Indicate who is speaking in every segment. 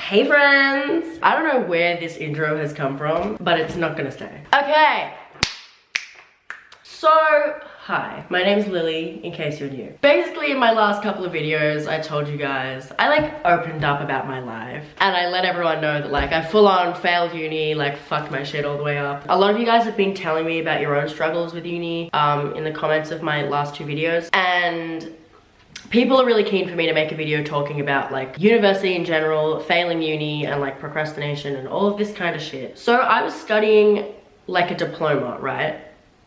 Speaker 1: Hey friends! I don't know where this intro has come from, but it's not gonna stay. Okay. So, hi, my name's Lily, in case you're new. Basically, in my last couple of videos, I told you guys, I opened up about my life. And I let everyone know that I full on failed uni, fucked my shit all the way up. A lot of you guys have been telling me about your own struggles with uni in the comments of my last two videos. And people are really keen for me to make a video talking about university in general, failing uni, and procrastination and all of this kind of shit. So I was studying a diploma, right?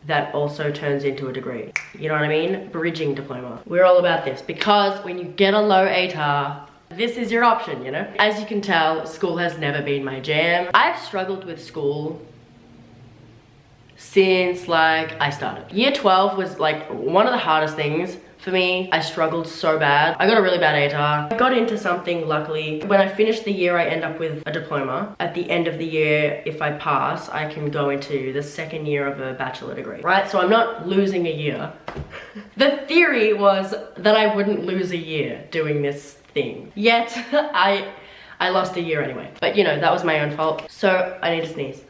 Speaker 1: That also turns into a degree. You know what I mean? Bridging diploma. We're all about this because when you get a low ATAR, this is your option, you know? As you can tell, school has never been my jam. I've struggled with school since I started. Year 12 was one of the hardest things for me. I struggled so bad. I got a really bad ATAR. I got into something, luckily. When I finish the year, I end up with a diploma. At the end of the year, if I pass, I can go into the second year of a bachelor degree, right? So I'm not losing a year. The theory was that I wouldn't lose a year doing this thing. Yet, I lost a year anyway. But you know, that was my own fault. So I need to sneeze.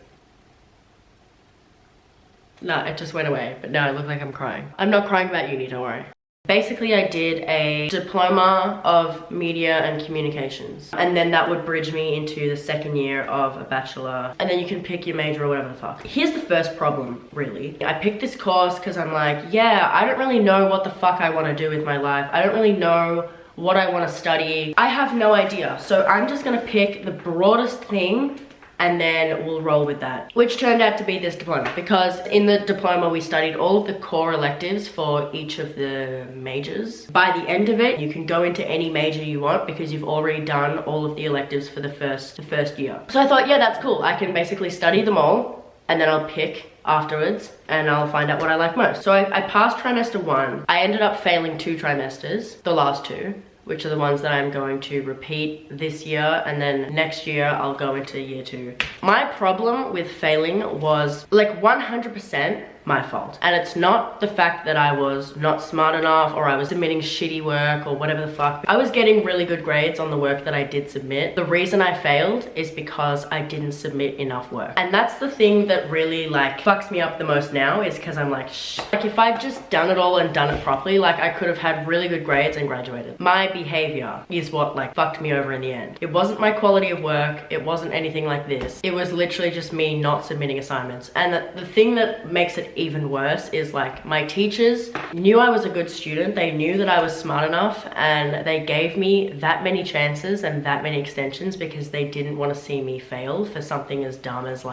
Speaker 1: No, it just went away, but now I look like I'm crying. I'm not crying about uni, don't worry. Basically, I did a diploma of media and communications, and then that would bridge me into the second year of a bachelor, and then you can pick your major or whatever the fuck. Here's the first problem, really. I picked this course because I'm yeah, I don't really know what the fuck I want to do with my life. I don't really know what I want to study. I have no idea, so I'm just gonna pick the broadest thing and then we'll roll with that. Which turned out to be this diploma, because in the diploma we studied all of the core electives for each of the majors. By the end of it, you can go into any major you want because you've already done all of the electives for the first year. So I thought, yeah, that's cool. I can basically study them all and then I'll pick afterwards and I'll find out what I like most. So I passed trimester 1. I ended up failing 2 trimesters, the last 2, which are the ones that I'm going to repeat this year, and then next year I'll go into year 2. My problem with failing was 100% my fault. And it's not the fact that I was not smart enough or I was submitting shitty work or whatever the fuck. I was getting really good grades on the work that I did submit. The reason I failed is because I didn't submit enough work. And that's the thing that really fucks me up the most now, is because I'm shh. If I'd just done it all and done it properly, I could have had really good grades and graduated. My behavior is what fucked me over in the end. It wasn't my quality of work. It wasn't anything like this. It was literally just me not submitting assignments. And the thing that makes it even worse is my teachers knew I was a good student. They knew that I was smart enough, and they gave me that many chances and that many extensions because they didn't want to see me fail for something as dumb as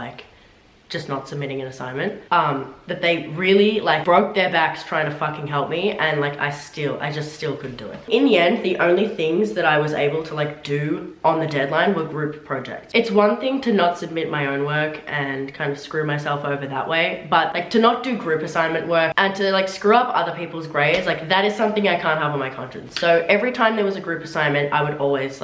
Speaker 1: just not submitting an assignment. That they really broke their backs trying to fucking help me, and I just still couldn't do it. In the end, the only things that I was able to do on the deadline were group projects. It's one thing to not submit my own work and kind of screw myself over that way, but to not do group assignment work and to screw up other people's grades, that is something I can't have on my conscience. So every time there was a group assignment, I would always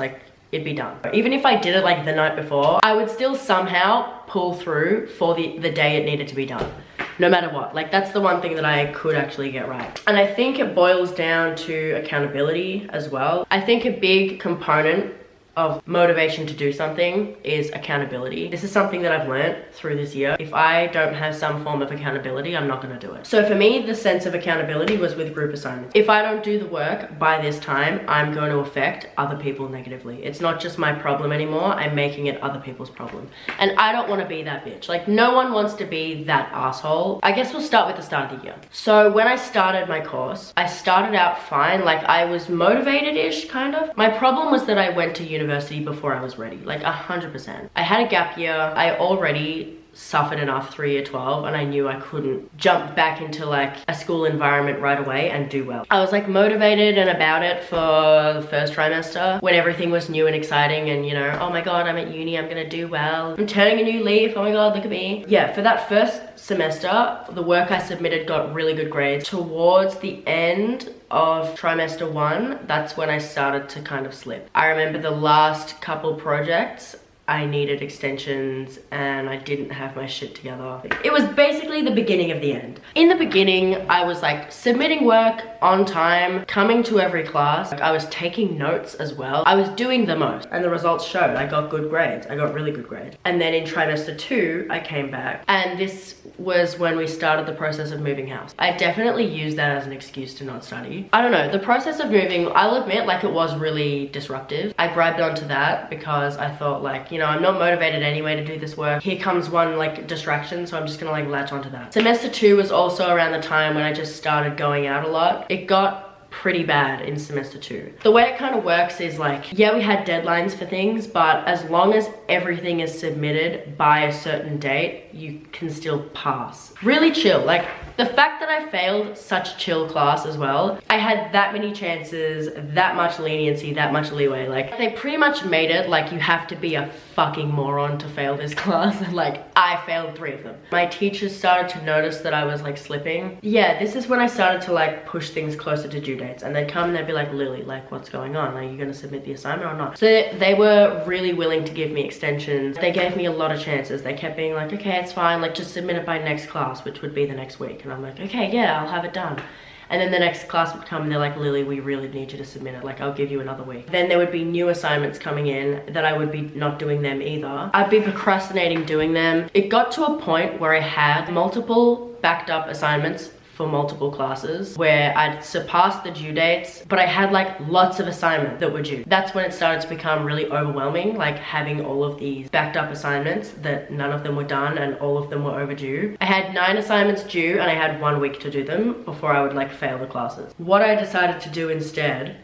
Speaker 1: it'd be done. Even if I did it the night before, I would still somehow pull through for the day it needed to be done. No matter what. That's the one thing that I could actually get right. And I think it boils down to accountability as well. I think a big component of motivation to do something is accountability. This is something that I've learned through this year. If I don't have some form of accountability, I'm not gonna do it. So for me, the sense of accountability was with group assignments. If I don't do the work by this time, I'm going to affect other people negatively. It's not just my problem anymore, I'm making it other people's problem. And I don't wanna be that bitch. No one wants to be that asshole. I guess we'll start with the start of the year. So when I started my course, I started out fine. I was motivated-ish, kind of. My problem was that I went to university before I was ready, 100%. I had a gap year. I already suffered enough through year 12, and I knew I couldn't jump back into a school environment right away and do well. I was motivated and about it for the first trimester when everything was new and exciting, and you know, oh my god, I'm at uni, I'm gonna do well, I'm turning a new leaf, oh my god, look at me. Yeah, for that first semester, the work I submitted got really good grades. Towards the end of trimester 1, that's when I started to kind of slip. I remember the last couple projects I needed extensions and I didn't have my shit together. It was basically the beginning of the end. In the beginning, I was like submitting work on time, coming to every class. Like, I was taking notes as well. I was doing the most and the results showed. I got good grades. I got really good grades. And then in trimester 2, I came back and this was when we started the process of moving house. I definitely used that as an excuse to not study. I don't know, the process of moving, I'll admit, like, it was really disruptive. I grabbed onto that because I thought, like, you know, I'm not motivated anyway to do this work. Here comes one like distraction, so I'm just gonna like latch onto that. Semester 2 was also around the time when I just started going out a lot. It got pretty bad in semester 2. The way it kind of works is like, yeah, we had deadlines for things, but as long as everything is submitted by a certain date, you can still pass. Really chill. Like, the fact that I failed such chill class as well, I had that many chances, that much leniency, that much leeway. Like, they pretty much made it like you have to be a fucking moron to fail this class. And like, I failed 3 of them. My teachers started to notice that I was like slipping. Yeah, this is when I started to like push things closer to due dates. And they'd come and they'd be like, Lily, like, what's going on? Are you gonna submit the assignment or not? So they were really willing to give me extensions. They gave me a lot of chances. They kept being like, okay, it's fine. Like, just submit it by next class, which would be the next week. And I'm like, okay, yeah, I'll have it done. And then the next class would come and they're like, Lily, we really need you to submit it. Like, I'll give you another week. Then there would be new assignments coming in that I would be not doing them either. I'd be procrastinating doing them. It got to a point where I had multiple backed up assignments for multiple classes where I'd surpassed the due dates, but I had like lots of assignments that were due. That's when it started to become really overwhelming, like having all of these backed up assignments that none of them were done and all of them were overdue. I had 9 assignments due and I had 1 week to do them before I would like fail the classes. What I decided to do instead,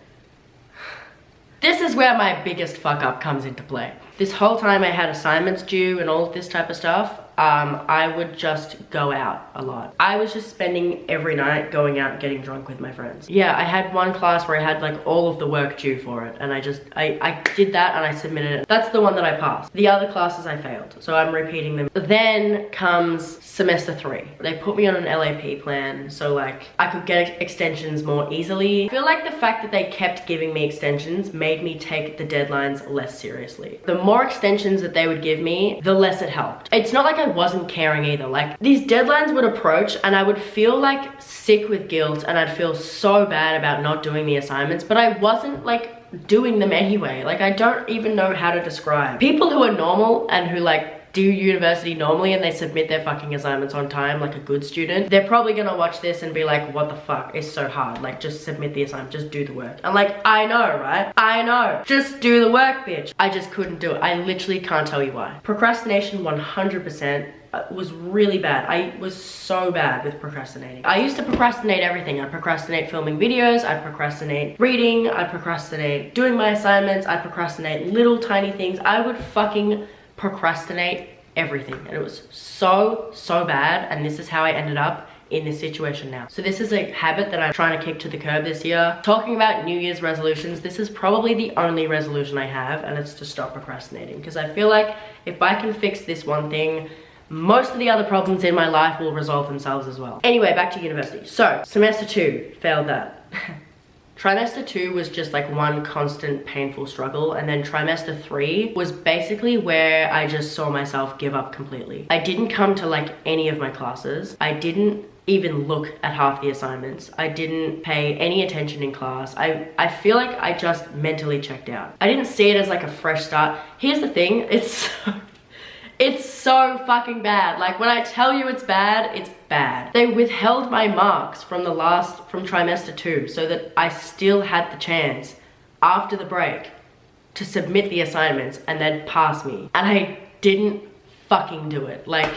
Speaker 1: this is where my biggest fuck up comes into play. This whole time I had assignments due and all of this type of stuff, I would just go out a lot. I was just spending every night going out and getting drunk with my friends. Yeah, I had one class where I had like all of the work due for it and I did that and I submitted it. That's the one that I passed. The other classes I failed, so I'm repeating them. Then comes semester 3. They put me on an LAP plan, so like I could get extensions more easily. I feel like the fact that they kept giving me extensions made me take the deadlines less seriously. The more extensions that they would give me, the less it helped. It's not like I wasn't caring either. Like, these deadlines would approach and I would feel like sick with guilt and I'd feel so bad about not doing the assignments, but I wasn't like doing them anyway. Like, I don't even know how to describe. People who are normal and who like do university normally and they submit their fucking assignments on time like a good student, they're probably gonna watch this and be like, what the fuck, it's so hard, like just submit the assignment, just do the work. I'm like, I know, right? I know, just do the work, bitch. I just couldn't do it. I literally can't tell you why. Procrastination 100% was really bad. I was so bad with procrastinating. I used to procrastinate everything. I'd procrastinate filming videos, I'd procrastinate reading, I'd procrastinate doing my assignments, I'd procrastinate little tiny things. I would fucking procrastinate everything and it was so bad, and this is how I ended up in this situation now. So this is a habit that I'm trying to kick to the curb this year. Talking about New Year's resolutions, this is probably the only resolution I have, and it's to stop procrastinating, because I feel like if I can fix this one thing, most of the other problems in my life will resolve themselves as well. Anyway, back to university. So semester 2, failed that. Trimester 2 was just like one constant painful struggle, and then trimester 3 was basically where I just saw myself give up completely. I didn't come to like any of my classes. I didn't even look at half the assignments. I didn't pay any attention in class. I feel like I just mentally checked out. I didn't see it as like a fresh start. Here's the thing, it's so fucking bad. Like, when I tell you it's bad, it's bad. They withheld my marks from trimester 2 so that I still had the chance after the break to submit the assignments and then pass me. And I didn't fucking do it. Like,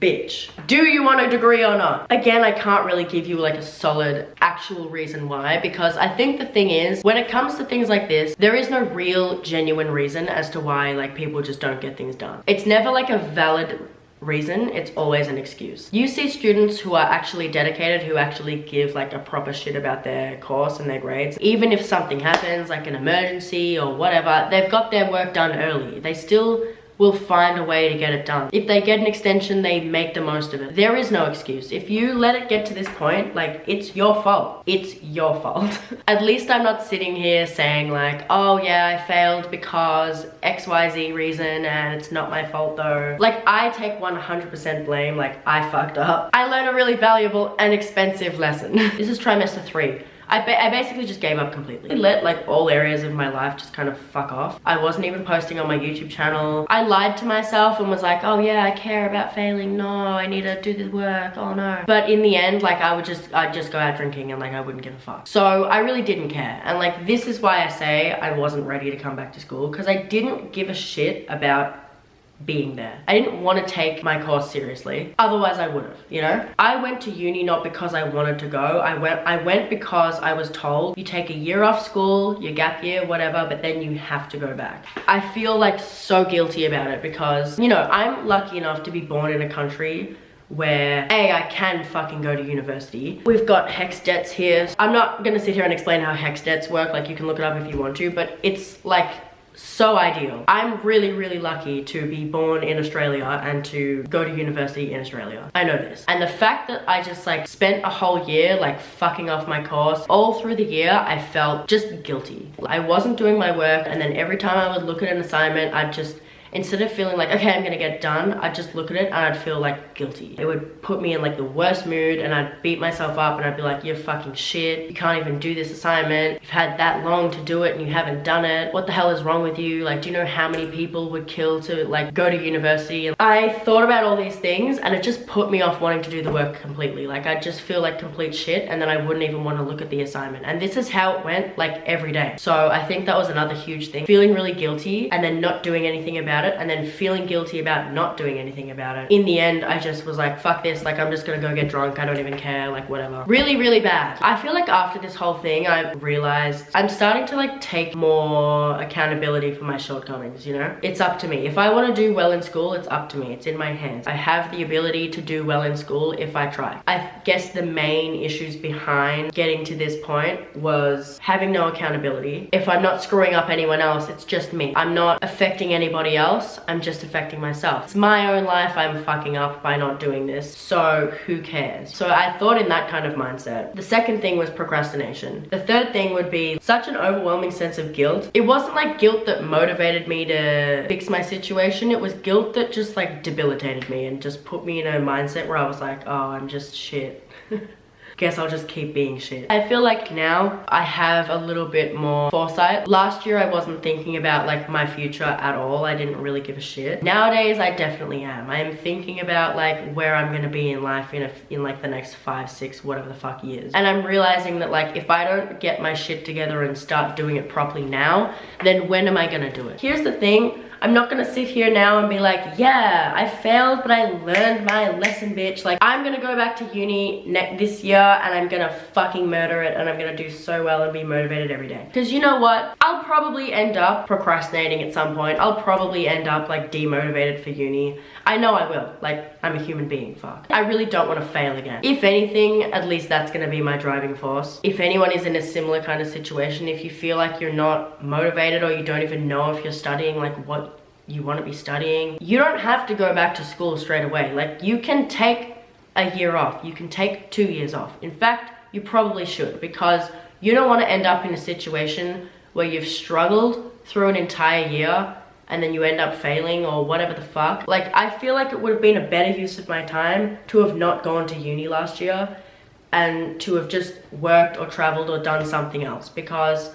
Speaker 1: bitch. Do you want a degree or not? Again, I can't really give you like a solid actual reason why, because I think the thing is, when it comes to things like this, there is no real genuine reason as to why like people just don't get things done. It's never like a valid reason, it's always an excuse. You see students who are actually dedicated, who actually give like a proper shit about their course and their grades. Even if something happens, like an emergency or whatever, they've got their work done early. They still will find a way to get it done. If they get an extension, they make the most of it. There is no excuse. If you let it get to this point, like, it's your fault. It's your fault. At least I'm not sitting here saying like, oh yeah, I failed because XYZ reason and it's not my fault though. Like, I take 100% blame, like, I fucked up. I learned a really valuable and expensive lesson. This is trimester 3. I basically just gave up completely. I let like all areas of my life just kind of fuck off. I wasn't even posting on my YouTube channel. I lied to myself and was like, oh yeah, I care about failing. No, I need to do the work. Oh no. But in the end, like, I'd just go out drinking and like I wouldn't give a fuck. So I really didn't care. And like, this is why I say I wasn't ready to come back to school, because I didn't give a shit about being there. I didn't want to take my course seriously, otherwise I would have, you know. I went to uni not because I wanted to go. I went because I was told you take a year off school, your gap year, whatever, but then you have to go back. I feel like so guilty about it because, you know, I'm lucky enough to be born in a country where I can fucking go to university. We've got HECS debts here. I'm not gonna sit here and explain how HECS debts work, like, you can look it up if you want to, but it's like so ideal. I'm really, really lucky to be born in Australia and to go to university in Australia. I know this. And the fact that I just like spent a whole year like fucking off my course, all through the year I felt just guilty. I wasn't doing my work, and then every time I would look at an assignment, I'd just, instead of feeling like, okay, I'm gonna get it done, I'd just look at it and I'd feel like guilty. It would put me in like the worst mood, and I'd beat myself up and I'd be like, you're fucking shit. You can't even do this assignment. You've had that long to do it and you haven't done it. What the hell is wrong with you? Like, do you know how many people would kill to like go to university? And I thought about all these things and it just put me off wanting to do the work completely. Like, I'd just feel like complete shit, and then I wouldn't even want to look at the assignment. And this is how it went like every day. So I think that was another huge thing. Feeling really guilty and then not doing anything about it, and then feeling guilty about not doing anything about it. In the end, I just was like, fuck this, like, I'm just gonna go get drunk, I don't even care, like, whatever. Really, really bad. I feel like after this whole thing, I realized I'm starting to like take more accountability for my shortcomings, you know? It's up to me. If I want to do well in school, it's up to me. It's in my hands. I have the ability to do well in school if I try. I guess the main issues behind getting to this point was having no accountability. If I'm not screwing up anyone else, it's just me. I'm not affecting anybody else. I'm just affecting myself. It's my own life I'm fucking up by not doing this, so who cares? So I thought in that kind of mindset. The second thing was procrastination. The third thing would be such an overwhelming sense of guilt. It wasn't like guilt that motivated me to fix my situation. It was guilt that just like debilitated me and just put me in a mindset where I was like, oh, I'm just shit. Guess I'll just keep being shit. I feel like now I have a little bit more foresight. Last year I wasn't thinking about like my future at all. I didn't really give a shit. Nowadays I definitely am. I am thinking about like where I'm gonna be in life in like the next 5, 6, whatever the fuck years. And I'm realizing that like if I don't get my shit together and start doing it properly now, then when am I gonna do it? Here's the thing. I'm not gonna sit here now and be like, yeah, I failed, but I learned my lesson, bitch. Like, I'm gonna go back to uni this year and I'm gonna fucking murder it, and I'm gonna do so well and be motivated every day. Because you know what? I'll probably end up procrastinating at some point. I'll probably end up like demotivated for uni. I know I will. Like, I'm a human being, fuck. I really don't want to fail again. If anything, at least that's gonna be my driving force. If anyone is in a similar kind of situation, if you feel like you're not motivated or you don't even know if you're studying like what you want to be studying, you don't have to go back to school straight away. Like, you can take a year off. You can take 2 years off. In fact, you probably should, because you don't want to end up in a situation where you've struggled through an entire year and then you end up failing or whatever the fuck. Like, I feel like it would have been a better use of my time to have not gone to uni last year and to have just worked or traveled or done something else, because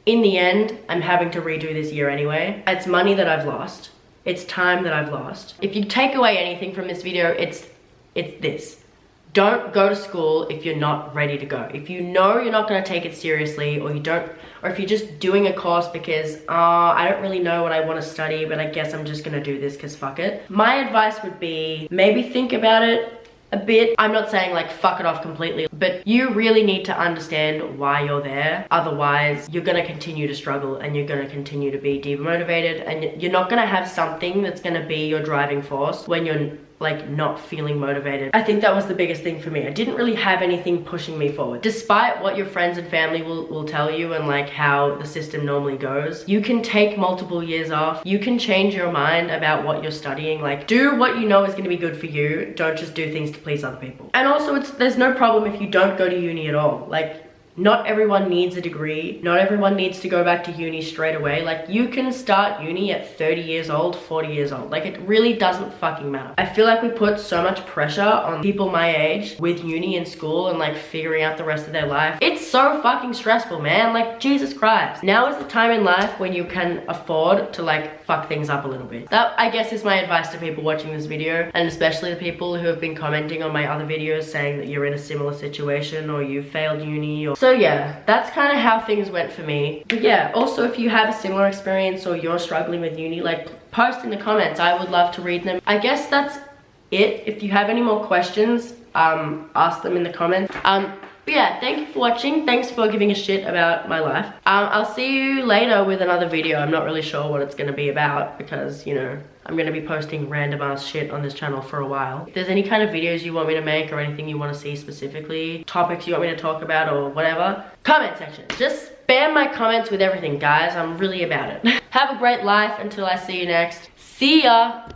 Speaker 1: in the end, I'm having to redo this year anyway. It's money that I've lost. It's time that I've lost. If you take away anything from this video, it's this. Don't go to school if you're not ready to go. If you know you're not gonna take it seriously, or if you're just doing a course because, I don't really know what I wanna study, but I guess I'm just gonna do this because fuck it. My advice would be, maybe think about it a bit. I'm not saying like fuck it off completely, but you really need to understand why you're there. Otherwise, you're gonna continue to struggle and you're gonna continue to be demotivated, and you're not gonna have something that's gonna be your driving force when you're like not feeling motivated. I think that was the biggest thing for me. I didn't really have anything pushing me forward. Despite what your friends and family will tell you and like how the system normally goes, you can take multiple years off. You can change your mind about what you're studying. Like, do what you know is going to be good for you. Don't just do things to please other people. And also, there's no problem if you don't go to uni at all. Like, not everyone needs a degree. Not everyone needs to go back to uni straight away. Like, you can start uni at 30 years old, 40 years old. Like, it really doesn't fucking matter. I feel like we put so much pressure on people my age with uni and school and like figuring out the rest of their life. It's so fucking stressful, man. Like, Jesus Christ. Now is the time in life when you can afford to like fuck things up a little bit. That, I guess, is my advice to people watching this video, and especially the people who have been commenting on my other videos saying that you're in a similar situation or you failed uni or so yeah, that's kind of how things went for me. But yeah, also if you have a similar experience or you're struggling with uni, like post in the comments. I would love to read them. I guess that's it. If you have any more questions, ask them in the comments. But yeah, thank you for watching. Thanks for giving a shit about my life. I'll see you later with another video. I'm not really sure what it's gonna be about because, you know, I'm gonna be posting random ass shit on this channel for a while. If there's any kind of videos you want me to make or anything you want to see specifically, topics you want me to talk about or whatever, comment section. Just spam my comments with everything, guys. I'm really about it. Have a great life until I see you next. See ya!